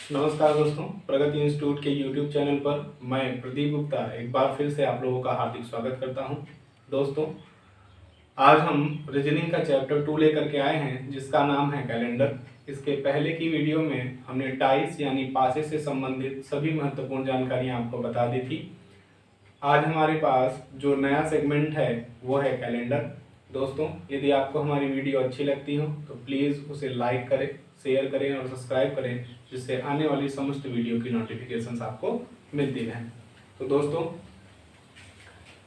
नमस्कार दोस्तों, प्रगति इंस्टीट्यूट के यूट्यूब चैनल पर मैं प्रदीप गुप्ता एक बार फिर से आप लोगों का हार्दिक स्वागत करता हूं। दोस्तों, आज हम रीजनिंग का चैप्टर 2 लेकर के आए हैं जिसका नाम है कैलेंडर। इसके पहले की वीडियो में हमने डाइस यानी पासे से संबंधित सभी महत्वपूर्ण जानकारियां आपको बता दी थी। आज हमारे पास जो नया सेगमेंट है वो है कैलेंडर। दोस्तों, यदि आपको हमारी वीडियो अच्छी लगती हो तो प्लीज़ उसे लाइक करें, शेयर करें और सब्सक्राइब करें, जिससे आने वाली समस्त वीडियो की नोटिफिकेशंस आपको मिलती रहें। तो दोस्तों,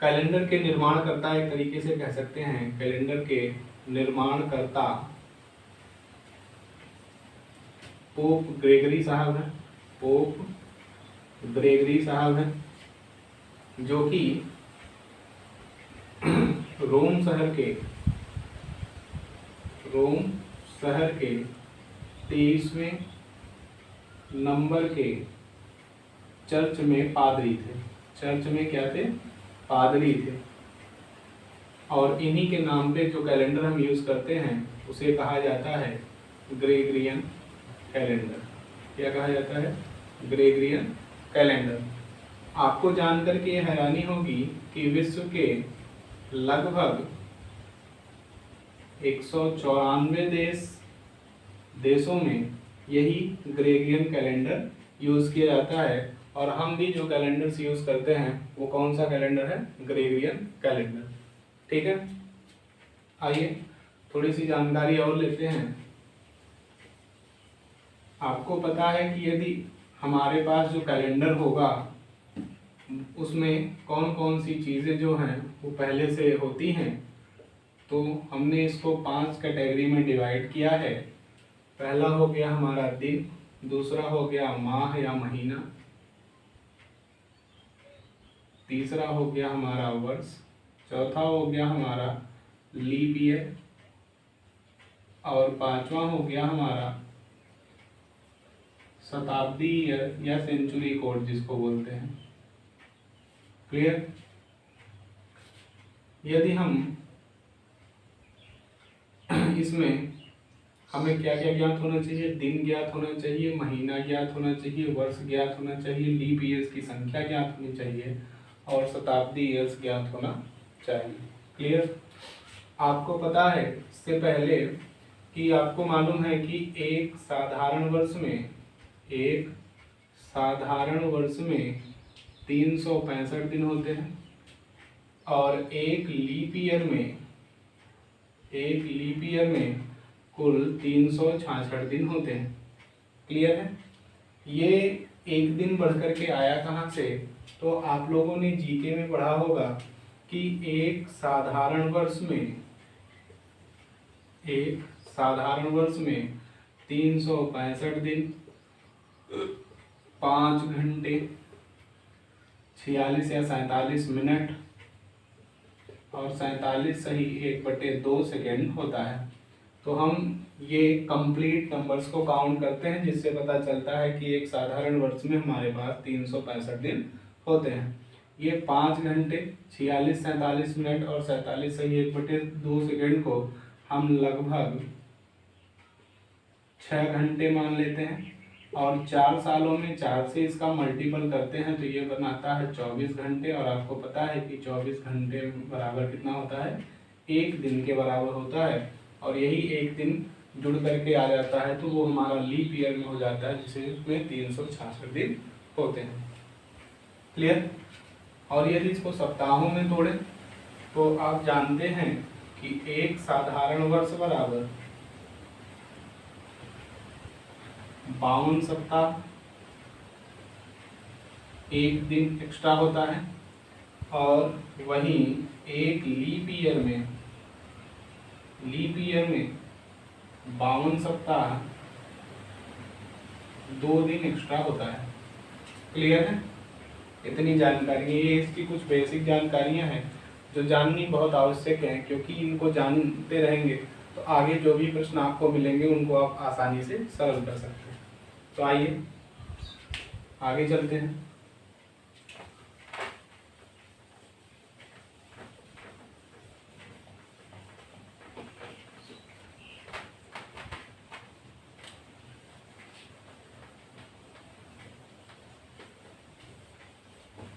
कैलेंडर के निर्माणकर्ता एक तरीके से कह सकते हैं, कैलेंडर के निर्माणकर्ता पोप ग्रेगरी साहब हैं। पोप ग्रेगरी साहब हैं, जो कि रोम शहर के 23वें नंबर के चर्च में पादरी थे। चर्च में क्या थे? पादरी थे। और इन्हीं के नाम पे जो कैलेंडर हम यूज करते हैं उसे कहा जाता है ग्रेगरियन कैलेंडर। क्या कहा जाता है? Gregorian calendar. आपको जानकर के हैरानी होगी कि विश्व के लगभग 194 देशों में यही ग्रेगरियन कैलेंडर यूज किया जाता है। और हम भी जो कैलेंडर्स यूज करते हैं वो कौन सा कैलेंडर है? Gregorian calendar. ठीक है, आइए थोड़ी सी जानकारी और लेते हैं। आपको पता है कि यदि हमारे पास जो कैलेंडर होगा उसमें कौन कौन सी चीज़ें जो हैं वो पहले से होती हैं, तो हमने इसको 5 कैटेगरी में डिवाइड किया है। पहला हो गया हमारा दिन, दूसरा हो गया माह या महीना, तीसरा हो गया हमारा वर्ष, चौथा हो गया हमारा लीप ईयर और पांचवा हो गया हमारा शताब्दी ईयर या सेंचुरी कोड जिसको बोलते हैं। क्लियर? यदि हम इसमें हमें क्या क्या ज्ञात होना चाहिए? दिन ज्ञात होना चाहिए, महीना ज्ञात होना चाहिए, वर्ष ज्ञात होना चाहिए, लीप ईयर्स की संख्या ज्ञात होनी चाहिए और शताब्दी ईयर्स ज्ञात होना चाहिए। क्लियर? आपको पता है इससे पहले कि आपको मालूम है कि एक साधारण वर्ष में 365 दिन होते हैं और एक लीप ईयर में कुल 366 दिन होते हैं। क्लियर है? ये एक दिन बढ़कर के आया कहाँ से? तो आप लोगों ने जीके में पढ़ा होगा कि एक साधारण वर्ष में 365 दिन, 5 घंटे 46 या 47 मिनट और 47 सही 1/2 सेकेंड होता है। तो हम ये कंप्लीट नंबर्स को काउंट करते हैं, जिससे पता चलता है कि एक साधारण वर्ष में हमारे पास 365 दिन होते हैं। ये 5 घंटे 46 47 मिनट और 47 सही 1/2 सेकेंड को हम लगभग 6 घंटे मान लेते हैं और 4 सालों में 4 से इसका मल्टीपल करते हैं तो ये बनाता है 24 घंटे। और आपको पता है कि 24 घंटे बराबर कितना होता है? एक दिन के बराबर होता है। और यही एक दिन जुड़ करके आ जाता है तो वो हमारा लीप ईयर में हो जाता है, जिसमें 366 दिन होते हैं। क्लियर? और यदि इसको सप्ताहों में तोड़ें तो आप जानते हैं कि एक साधारण वर्ष बराबर 52 सप्ताह, एक दिन एक्स्ट्रा होता है। और वहीं एक लीप ईयर में 52 सप्ताह 2 दिन एक्स्ट्रा होता है। क्लियर है? इतनी जानकारी, ये इसकी कुछ बेसिक जानकारियां हैं जो जाननी बहुत आवश्यक है, क्योंकि इनको जानते रहेंगे तो आगे जो भी प्रश्न आपको मिलेंगे उनको आप आसानी से सरल कर सकते हैं। तो आइए आगे चलते हैं।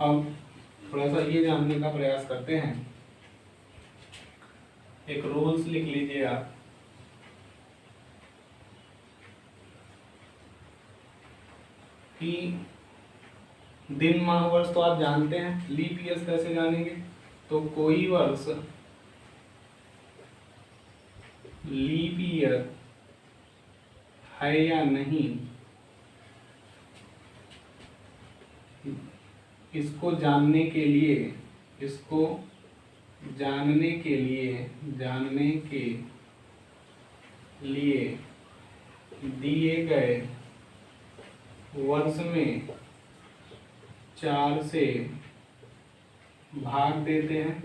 अब थोड़ा सा ये जानने का प्रयास करते हैं। एक रूल्स लिख लीजिए आप कि दिन माह वर्ष तो आप जानते हैं, लीप ईयर कैसे जानेंगे? तो कोई वर्ष लीप ईयर है या नहीं, इसको जानने के लिए दिए गए वर्ष में 4 से भाग देते हैं।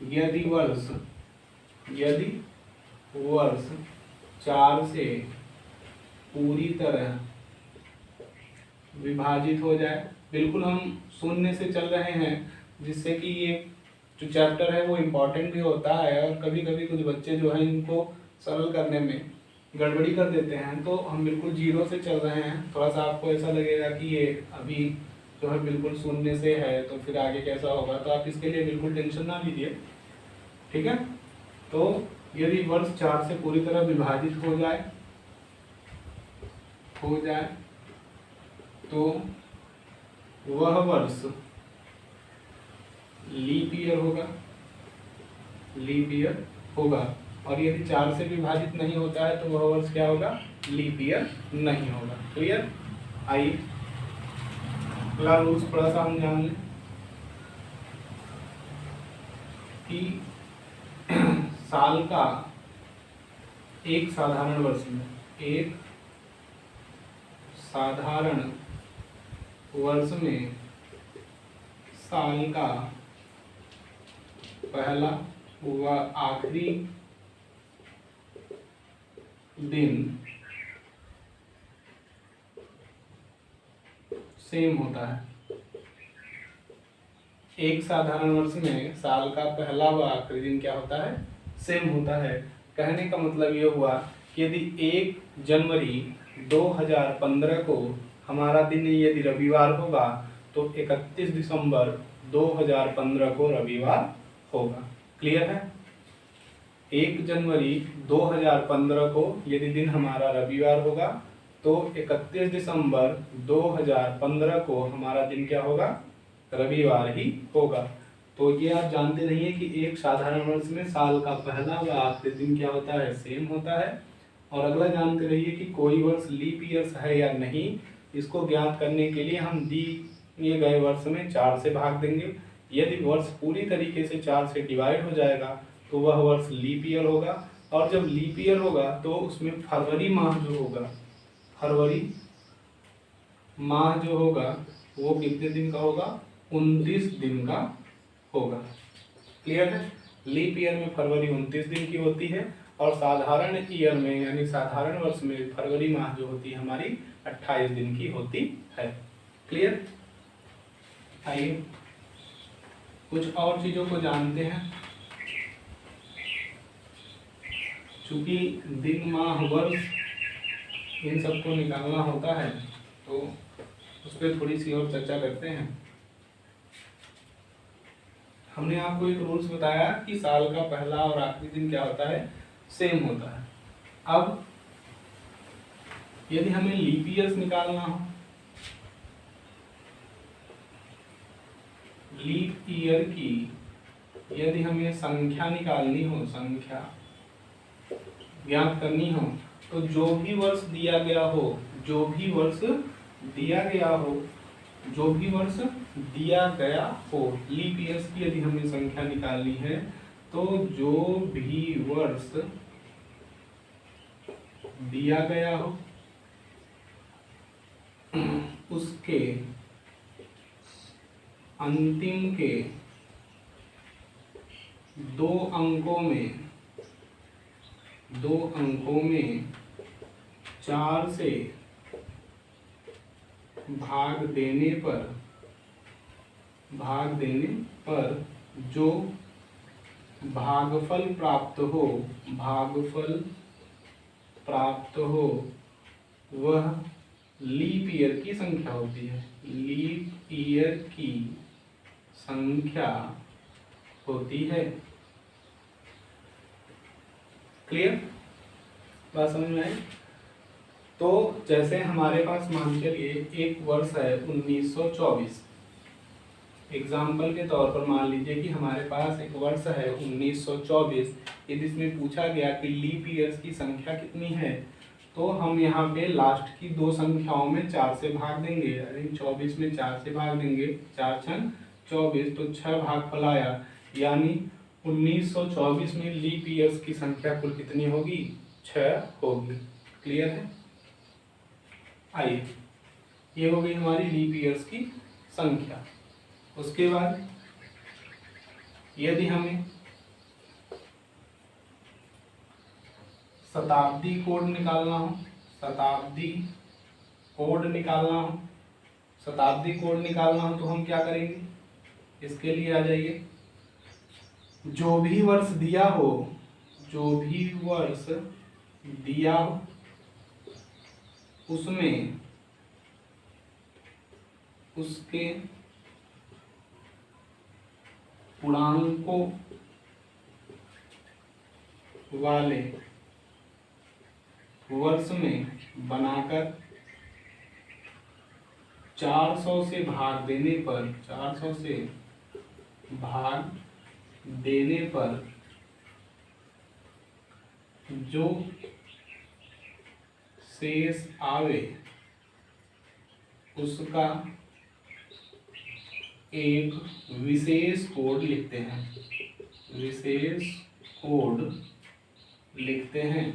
यदि वर्ष 4 से पूरी तरह विभाजित हो जाए, बिल्कुल हम शून्य से चल रहे हैं, जिससे कि ये जो चैप्टर है वो इम्पोर्टेंट भी होता है, और कभी कभी कुछ बच्चे जो है इनको सरल करने में गड़बड़ी कर देते हैं। तो हम बिल्कुल 0 से चल रहे हैं। थोड़ा सा आपको ऐसा लगेगा कि ये अभी जो है बिल्कुल शून्य से है, तो फिर आगे कैसा होगा, तो आप इसके लिए बिल्कुल टेंशन ना लीजिए, ठीक है। तो यदि वर्ष 4 से पूरी तरह विभाजित हो जाए तो वह वर्ष लीप ईयर होगा, और यदि 4 से विभाजित नहीं होता है तो वह वर्ष क्या होगा? लीप ईयर नहीं होगा। क्लियर? आइए अगला रूल्स थोड़ा सा हम जान लें कि साल का एक साधारण वर्ष में साल का पहला व आखिरी दिन सेम होता है। एक साधारण वर्ष में साल का पहला व आखिरी दिन क्या होता है? सेम होता है। कहने का मतलब ये हुआ कि यदि 1 जनवरी 2015 को हमारा दिन यदि रविवार होगा तो 31 दिसंबर 2015 को रविवार होगा। क्लियर है? 1 जनवरी 2015 को यदि दिन हमारा रविवार होगा तो 31 दिसंबर 2015 को हमारा दिन क्या होगा? रविवार ही होगा। तो ये आप जानते नहीं है कि एक साधारण वर्ष में साल का पहला व आखिरी दिन क्या होता है? सेम होता है। और अगला जानते रहिए कि कोई वर्ष लीप ईयर्स है या नहीं, इसको ज्ञात करने के लिए हम दिए गए वर्ष में 4 से भाग देंगे। यदि वर्ष पूरी तरीके से 4 से डिवाइड हो जाएगा तो वह वर्ष लीप ईयर होगा, और जब लीप ईयर होगा तो उसमें फरवरी माह जो होगा वो कितने दिन का होगा? 29 दिन का होगा। क्लियर है? लीप ईयर में फरवरी 29 दिन की होती है, और साधारण ईयर में यानी साधारण वर्ष में फरवरी माह जो होती है हमारी 28 दिन की होती है। क्लियर? आइए कुछ और चीजों को जानते हैं। चूंकि दिन माह वर्ष इन सबको निकालना होता है तो उस पर थोड़ी सी और चर्चा करते हैं। हमने आपको एक रूल्स बताया कि साल का पहला और आखिरी दिन क्या होता है? सेम होता है। अब यदि हमें लीप ईयर्स निकालना हो, लीप ईयर की यदि हमें संख्या निकालनी हो, संख्या ज्ञात करनी हो, तो जो भी वर्ष दिया गया हो लीप ईयर्स की यदि हमें संख्या निकालनी है, तो जो भी वर्ष दिया गया हो उसके अंतिम के 2 अंकों में 4 से भाग देने पर जो भागफल प्राप्त हो वह लीप ईयर की संख्या होती है, लीप ईयर की संख्या होती है। क्लियर, बात समझ में आई? तो जैसे हमारे पास मान के लिए एक वर्ष है 1924, एग्जाम्पल के तौर पर मान लीजिए कि हमारे पास एक वर्ष है 1924। यदि इसमें पूछा गया कि लीप ईयर्स की संख्या कितनी है, तो हम यहाँ पे लास्ट की दो संख्याओं में 4 से भाग देंगे, यानी 24 में 4 से भाग देंगे, 4 छन 24, तो 6 भागफल आया, यानी 1924 में लीप ईयर्स की संख्या कुल कितनी होगी? 6 होगी। क्लियर है? आइए, ये हो गई हमारी लीप ईयर्स की संख्या। उसके बाद यदि हमें शताब्दी कोड निकालना हो, शताब्दी कोड निकालना हो, शताब्दी कोड निकालना हो तो हम क्या करेंगे? इसके लिए आ जाइए, जो भी वर्ष दिया हो, जो भी वर्ष दिया हो उसमें उसके पूर्णांकों वाले वर्ष में बनाकर 400 से भाग देने पर, 400 से भाग देने पर जो शेष आवे उसका एक विशेष कोड लिखते हैं, विशेष कोड लिखते हैं।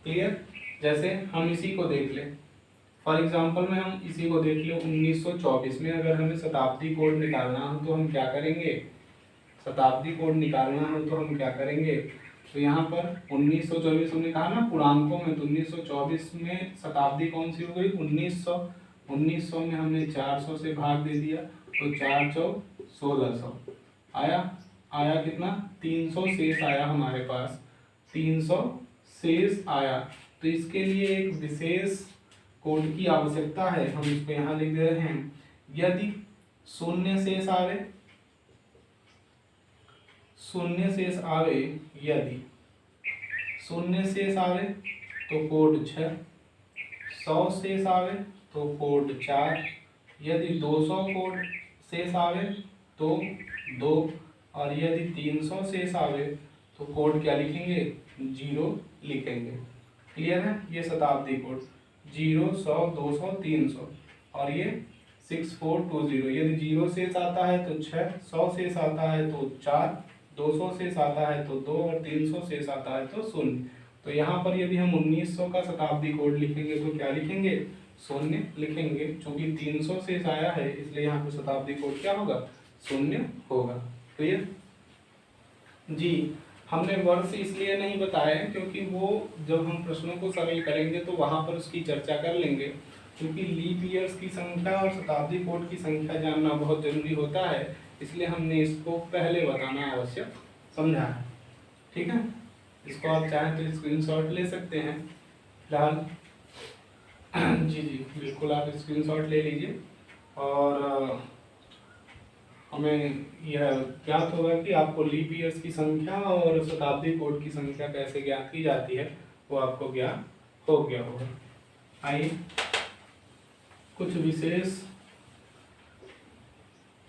क्लियर? जैसे हम इसी को देख लें, फॉर एग्जांपल में हम इसी को देख लें, 1924 में अगर हमें शताब्दी कोड निकालना हो तो हम क्या करेंगे? शताब्दी कोड निकालना हो तो हम क्या करेंगे? तो यहाँ पर 1924 हमने कहा ना पूर्णांकों में, तो 1924 में शताब्दी कौन सी हो गई? 1900। 1900 में हमने 400 से भाग दे दिया, तो 4 चौक 1600 आया कितना? 300 शेष आया हमारे पास, 300 शेष आया। तो इसके लिए एक विशेष कोड की आवश्यकता है, हम इसको यहाँ लिख दे रहे हैं। यदि शून्य शेष आवे, शून्य शेष आवे, यदि शून्य शेष आवे तो कोड 6, 100 शेष आवे तो कोड 4, यदि 200 कोड शेष आवे तो 2, और यदि 300 शेष आवे तो कोड क्या लिखेंगे? 0 लिखेंगे। क्लियर है? ये शताब्दी कोड 0, 100, 200, 300, और ये 6420। यदि 0 शेष आता है तो 6, 100 शेष आता है तो 4, 200 शेष आता है तो 2, और 300 शेष आता है तो 0। तो यहाँ पर यदि हम 1900 का शताब्दी कोड लिखेंगे तो क्या लिखेंगे? 0 लिखेंगे। चूंकि 300 शेष आया है इसलिए यहाँ पे शताब्दी कोड क्या होगा? 0 होगा। क्लियर? जी, हमने वर्ष इसलिए नहीं बताया क्योंकि वो जब हम प्रश्नों को सरल करेंगे तो वहाँ पर उसकी चर्चा कर लेंगे, क्योंकि लीप ईयर्स की संख्या और शताब्दी कोड की संख्या जानना बहुत जरूरी होता है, इसलिए हमने इसको पहले बताना आवश्यक समझा है। ठीक है, इसको आप चाहें तो स्क्रीनशॉट ले सकते हैं फिलहाल। जी जी बिल्कुल, आप स्क्रीनशॉट ले लीजिए और हमें यह ज्ञात होगा कि आपको लीप ईयर्स की संख्या और शताब्दी कोड की संख्या कैसे ज्ञात की जाती है, वो आपको ज्ञात हो गया होगा। आइए कुछ विशेष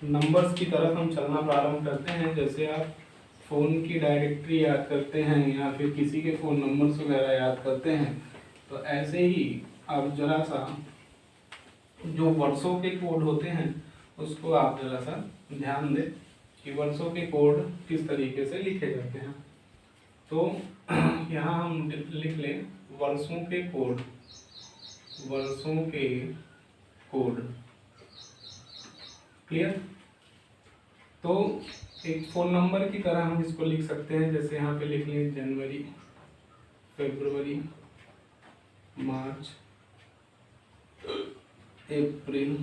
नंबर्स की तरफ हम चलना प्रारंभ करते हैं। जैसे आप फ़ोन की डायरेक्टरी याद करते हैं या फिर किसी के फ़ोन नंबर्स वगैरह याद करते हैं, तो ऐसे ही आप जरा सा जो वर्षों के कोड होते हैं उसको आप जरा सा ध्यान दें कि वर्षों के कोड किस तरीके से लिखे जाते हैं। तो यहाँ हम लिख लें वर्षों के कोड, वर्षों के कोड। क्लियर? तो एक फ़ोन नंबर की तरह हम इसको लिख सकते हैं। जैसे यहाँ पे लिख लें जनवरी, फरवरी, मार्च, अप्रैल,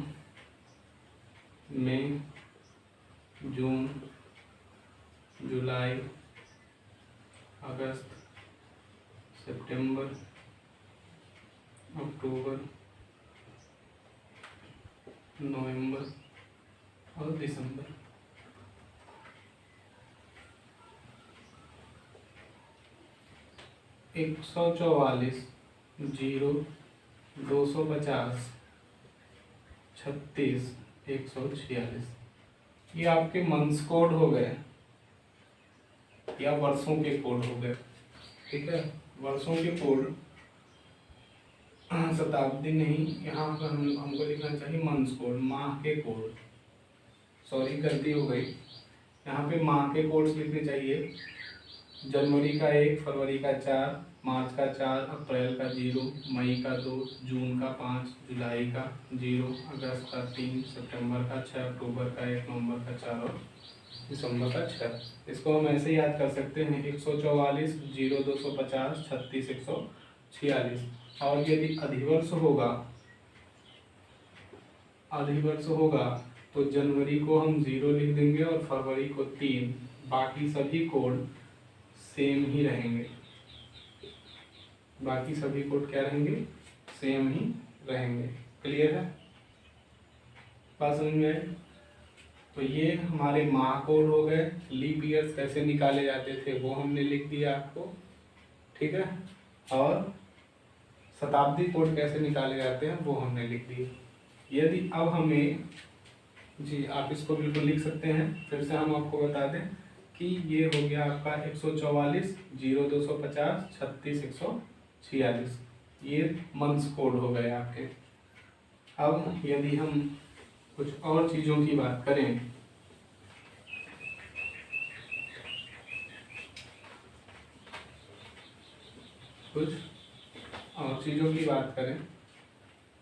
मई, जून, जुलाई, अगस्त, सितंबर, अक्टूबर, नवंबर और दिसंबर। एक 144, 0, 250, 36, 146, ये आपके मंथ्स कोड हो गए या वर्षों के कोड हो गए। ठीक है, वर्षों के कोड, शताब्दी नहीं, यहाँ पर हमको लिखना चाहिए मंथ्स कोड, माह के कोड। सॉरी गलती हो गई, यहाँ पे माह के कोड्स लिखने चाहिए। जनवरी का 1, फरवरी का 4, मार्च का 4, अप्रैल का 0, मई का 2, जून का 5, जुलाई का 0, अगस्त का 3, सितंबर का 6, अक्टूबर का 1, नवंबर का 4 और दिसंबर का 6। इसको हम ऐसे याद कर सकते हैं 144, 0, 250, 36, 146। और यदि अधिवर्ष होगा तो जनवरी को हम 0 लिख देंगे और फरवरी को 3। बाकी सभी कोड सेम ही रहेंगे, बाकी सभी कोड क्या रहेंगे, सेम ही रहेंगे। क्लियर है, बात समझ में आई? तो ये हमारे माह कोड हो गए। लीप ईयर्स कैसे निकाले जाते थे वो हमने लिख दिया आपको, ठीक है। और शताब्दी कोड कैसे निकाले जाते हैं वो हमने लिख दिया। यदि अब हमें, जी आप इसको बिल्कुल लिख सकते हैं, फिर से हम आपको बता दें कि ये हो गया आपका 144, 0, 250, 36, 146, ये मंथ्स कोड हो गए आपके। अब यदि हम कुछ और चीज़ों की बात करें,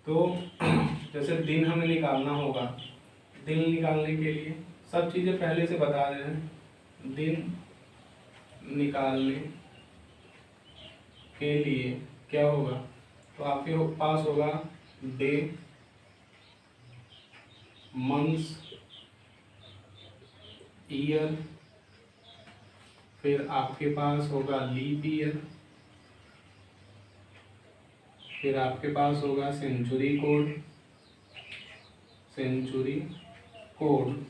तो जैसे दिन हमें निकालना होगा, दिन निकालने के लिए सब चीज़ें पहले से बता रहे हैं। दिन निकालने के लिए क्या होगा, तो आपके पास होगा डे, मंथ्स, ईयर, फिर आपके पास होगा लीप ईयर, फिर आपके पास होगा सेंचुरी कोड। सेंचुरी कोड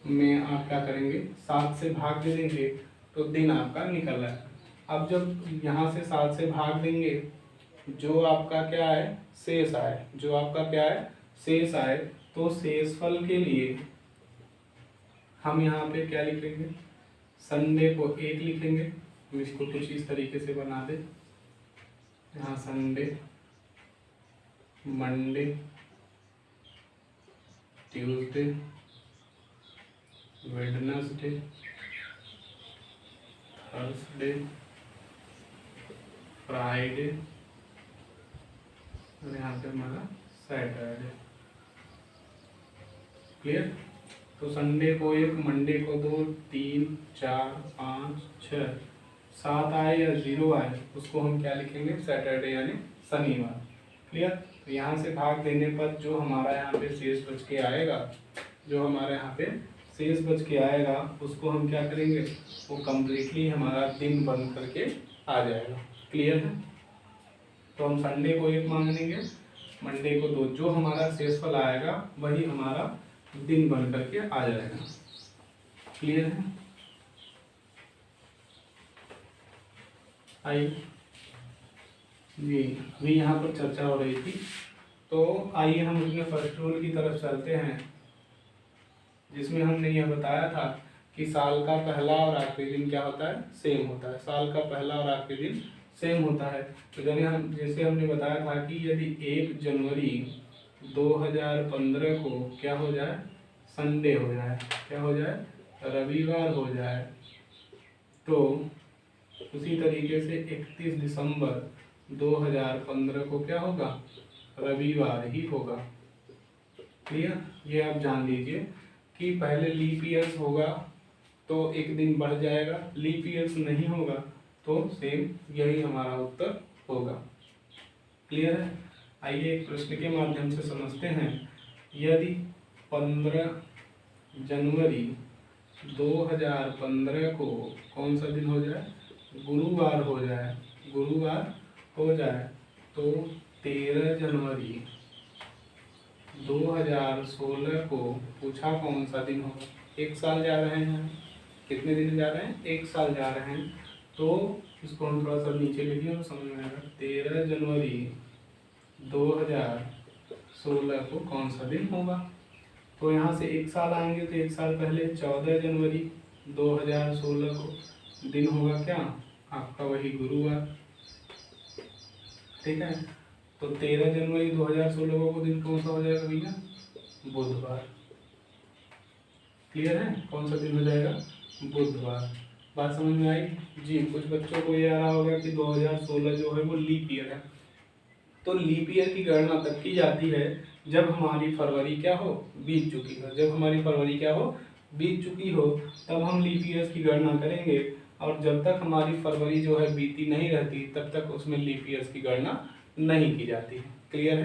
में आप क्या करेंगे, 7 से भाग दे देंगे तो दिन आपका निकल रहा है। अब जब यहाँ से 7 से भाग देंगे, जो आपका क्या है, शेष आए, जो आपका क्या है, शेष आए, तो शेषफल के लिए हम यहाँ पे क्या लिखेंगे, संडे को 1 लिखेंगे। हम इसको कुछ इस तरीके से बना दे, यहाँ Sunday, Monday, Tuesday, Wednesday, Thursday, Friday और यहाँ पे हमारा सैटरडे। क्लियर? तो संडे को 1, मंडे को 2, 3, 4, 5, 6, 7 आए या 0 आए, उसको हम क्या लिखेंगे, सैटरडे यानी शनिवार। क्लियर? तो यहाँ से भाग देने पर जो हमारा यहाँ पे शेष बच के आएगा, जो हमारे यहाँ पे शेष बच के आएगा, उसको हम क्या करेंगे, वो कम्प्लीटली हमारा दिन बन करके आ जाएगा। क्लियर है? तो हम संडे को 1 मान लेंगे, मंडे को 2, जो हमारा शेषफल आएगा वही हमारा दिन बन करके आ जाएगा। क्लियर है? आइए जी, अभी यहाँ पर चर्चा हो रही थी, तो आइए हम अपने फर्स्ट रूल की तरफ चलते हैं, जिसमें हमने यह बताया था कि साल का पहला और आखिरी दिन क्या होता है, सेम होता है। साल का पहला और आखिरी दिन सेम होता है। तो जैसे हमने बताया था कि यदि 1 जनवरी 2015 को क्या हो जाए, संडे हो जाए, क्या हो जाए, रविवार हो जाए, तो उसी तरीके से 31 दिसंबर 2015 को क्या होगा, रविवार ही होगा। क्लियर? ये आप जान लीजिए कि पहले लीप ईयर्स होगा तो 1 दिन बढ़ जाएगा, लीप ईयर्स नहीं होगा तो सेम यही हमारा उत्तर होगा। क्लियर है? आइए एक प्रश्न के माध्यम से समझते हैं। यदि 15 जनवरी 2015 को कौन सा दिन हो जाए, गुरुवार हो जाए, गुरुवार हो जाए तो 13 जनवरी 2016 को पूछा कौन सा दिन होगा। एक साल जा रहे हैं, कितने दिन जा रहे हैं, एक साल जा रहे हैं, तो इसको हम थोड़ा सा नीचे लिखिए तो समझ में आएगा। 13 जनवरी 2016 को कौन सा दिन होगा। तो यहाँ से एक साल आएंगे तो एक साल पहले 14 जनवरी 2016 को दिन होगा क्या, आपका वही गुरुवार। ठीक है, तो 13 जनवरी 2016 को दिन कौन सा हो जाएगा भैया, बुधवार। क्लियर है, कौन सा दिन हो जाएगा, बुधवार। बात समझ में आई जी। कुछ बच्चों को ये आ रहा होगा कि 2016 जो है वो लीप ईयर है। तो लीप ईयर की गणना तब की जाती है जब हमारी फरवरी क्या हो, बीत चुकी हो। जब हमारी फरवरी क्या हो, बीत चुकी हो, तब हम लीप ईयर की गणना करेंगे। और जब तक हमारी फरवरी जो है बीती नहीं रहती तब तक उसमें लीप ईयर्स की गणना नहीं की जाती है। क्लियर है।